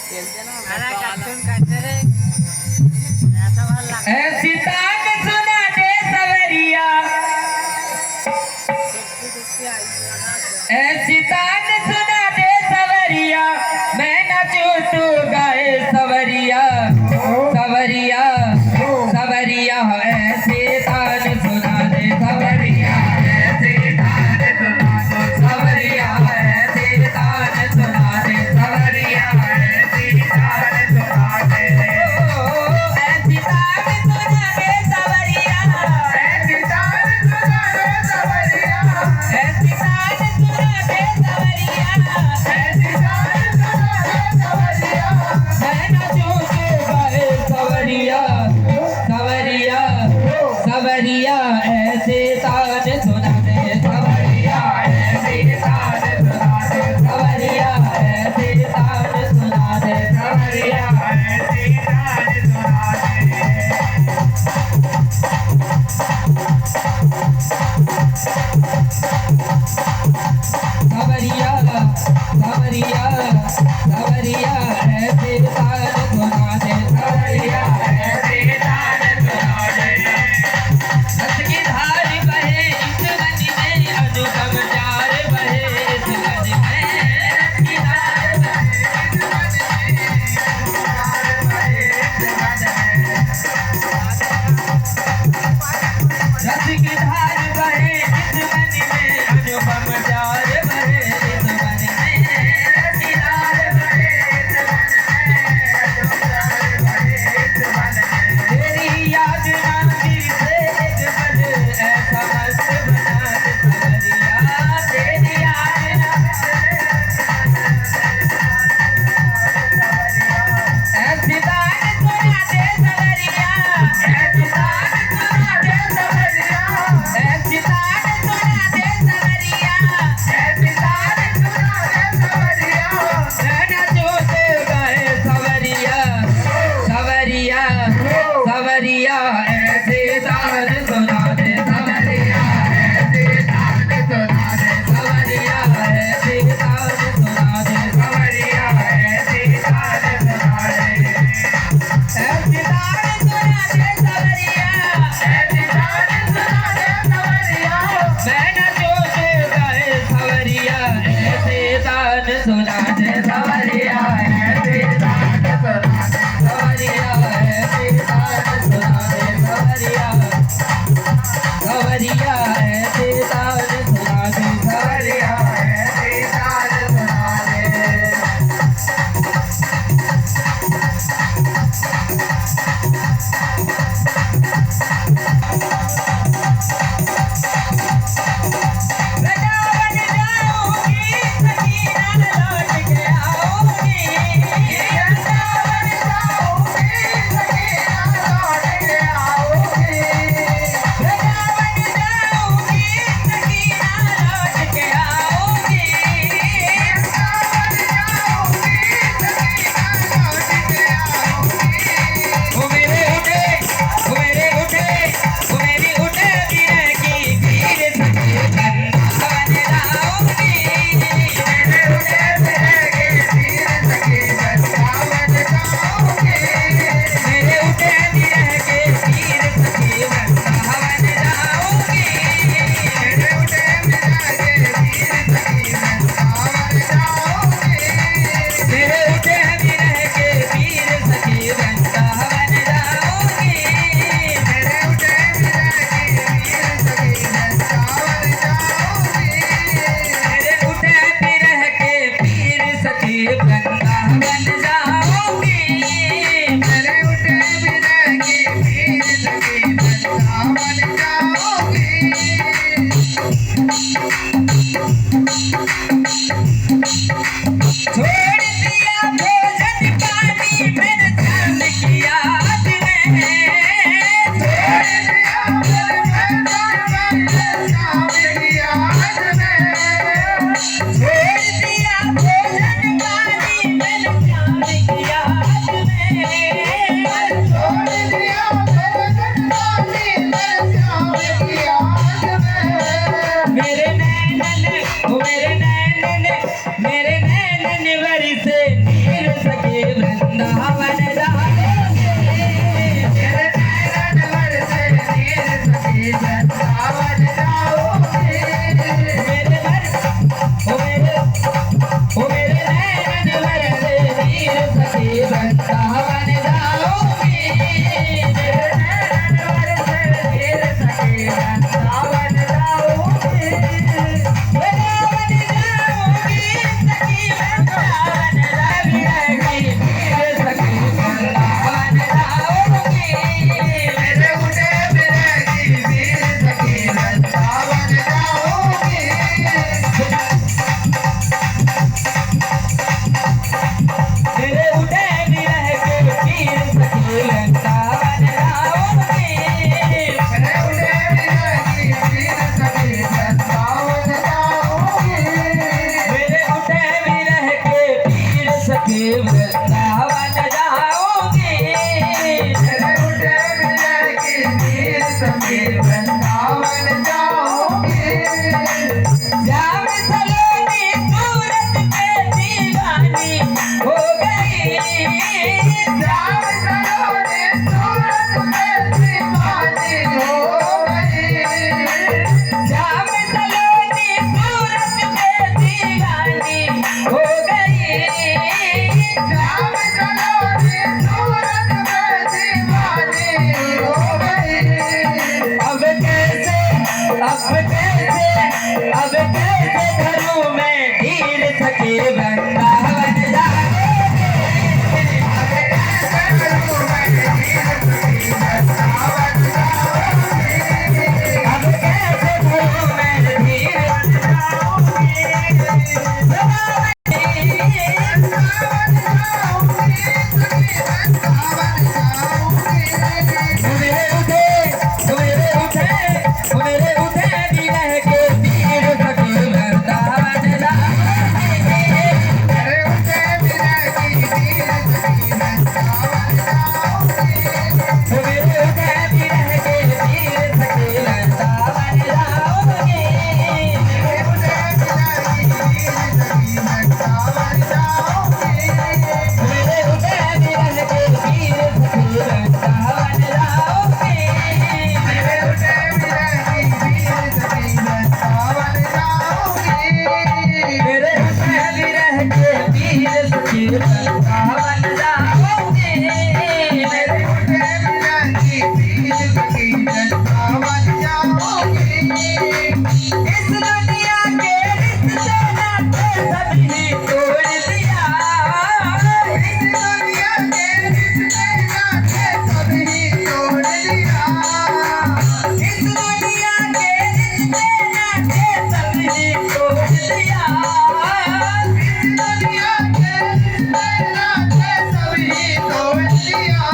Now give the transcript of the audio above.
ऐसी ताक सुना दे सवरिया, ऐसी ताक सुना दे सवरिया, मैं नाचूं तू गाए सवरिया, सवरिया सवरिया ऐसे तान सुना दे सवरिया, ऐसे तान सुना दे सवरिया, ऐसे तान सुना दे सवरिया, ऐसे तान सुना दे, ऐसी तान सुना दे सवरिया, ऐसी तान सुना दे सवरिया, ऐसी तान सुना दे सवरिया, ऐसी तान सुना दे सवरिया, मैं नाचूं तू गाए सवरिया, सवरिया सवरिया ऐसे तान सुना दे सवरिया, ऐसे तान सुना दे सवरिया, ऐसे तान सुना दे सवरिया, ऐसे तान सुना दे। सवरिया सवरिया सवरिया ऐसे तान सुना दे सवरिया, ऐसे तान सुना दे। रस की धार बहे इस मन में, अनुपम प्यार बहे इस मन में, रस की धार बहे इस मन में, प्यार बहे इस मन में, रस की धार बहे इस मन में, अनुपम प्यार बहे इस मन में, रस की धार बहे इस मन में, अनुपम प्यार बहे इस मन में, तेरी याद ना दिल से एक पल ऐसा मस्त बना दे सवरिया, तेरी याद ना ऐसी तान सुना दे सवरिया, ऐसी तान सुना दे सवरिया, ऐसी तान सुना दे सवरिया, ऐसी तान सुना दे सवरिया, मैं नाचूं तू गाए सवरिया, सवरिया सवरिया ऐसे तान सुना दे सवरिया, ऐसे तान सुना दे सवरिया, ऐसे तान सुना दे सवरिया, ऐसे तान सुना दे, ऐसे तान सुना दे सवरिया, ऐसे तान सुना दे सवरिया, मैं नाचूं तू गाए सवरिया, ऐसे तान सुना दे सवरिया, ऐसे तान सुना दे सवरिया, ऐसे तान सुना दे सवरिया, सवरिया ऐसे तान सुना दे सवरिया, ऐसे तान सुना दे। वृंदावन जाऊंगी सखीना लौट के आऊंगी, वृंदावन जाऊंगी सखीना लौट के आऊंगी, वृंदावन जाऊंगी सखीना लौट के आऊंगी, वृंदावन जाऊंगी सखीना लौट के आऊंगी। ओ मेरे उठे ओ मेरे उठे ओ मेरी उठे गिरे की गिर सके वृंदावन जाऊंगी, मेरे उठे गिरे की गिर सके वृंदावन जाऊंगी, मेरे उठे गिरे की गिर सके वृंदावन जाऊंगी, मेरे उठे गिरे की गिर सके वृंदावन जाऊंगी, मेरे उठे गिरे के गिर सके वृंदावन जाऊंगी, मेरे उठे गिरे के गिर सके वृंदावन जाऊंगी, मेरे उठे गिरे के पीर सके वृंदावन जाऊंगी, मेरे उठे गिरे के पीर सके वृंदावन जाऊंगी। छोड़ दिया भोजन पानी फिर धर्म की याद में, छोड़ दिया भोजन पानी फिर धर्म की याद में, छोड़ दिया भोजन पानी फिर धर्म मेरे उठे विरह के पीर सखी वृंदावन जाऊंगी। मेरे उठे विरह की पीर सखी वृंदावन जाऊंगी। मेरे उठे विरह के पीर सखी वृंदावन जाऊंगी। मेरे उठे विरह की पीर सखी वृंदावन जाऊंगी। श्याम सलोनी सूरत पे दीवानी हो गई। श्याम सलोनी सूरत पे दीवानी हो गई। श्याम सलोनी सूरत पे दीवानी हो गई। श्याम सलोनी सूरत पे दीवानी हो गई। अब कैसे घरों में धीर सके वृंदावन जाऊंगी। अब कैसे घरों में धीर मेरे उठे विरह के पीर सखी वृंदावन जाऊंगी। मेरे उठे विरह की पीर सखी वृंदावन जाऊंगी। मेरे उठे विरह के पीर सखी वृंदावन जाऊंगी। मेरे उठे विरह की पीर सखी वृंदावन जाऊंगी। मेरे उठे विरह के पीर सखी वृंदावन जाऊंगी। मेरे उठे विरह की पीर सखी वृंदावन जाऊंगी। मेरे उठे विरह के पीर सखी वृंदावन जाऊंगी। मेरे उठे विरह की पीर सखी वृंदावन जाऊंगी। इस दुनिया के रिश्ते नाते सभी तोड़ दिया। इस दुनिया के रिश्ते नाते सभी तोड़ दिया। इस दुनिया के रिश्ते नाते सभी तोड़ दिया। इस दुनिया के रिश्ते नाते सभी तोड़ दिया।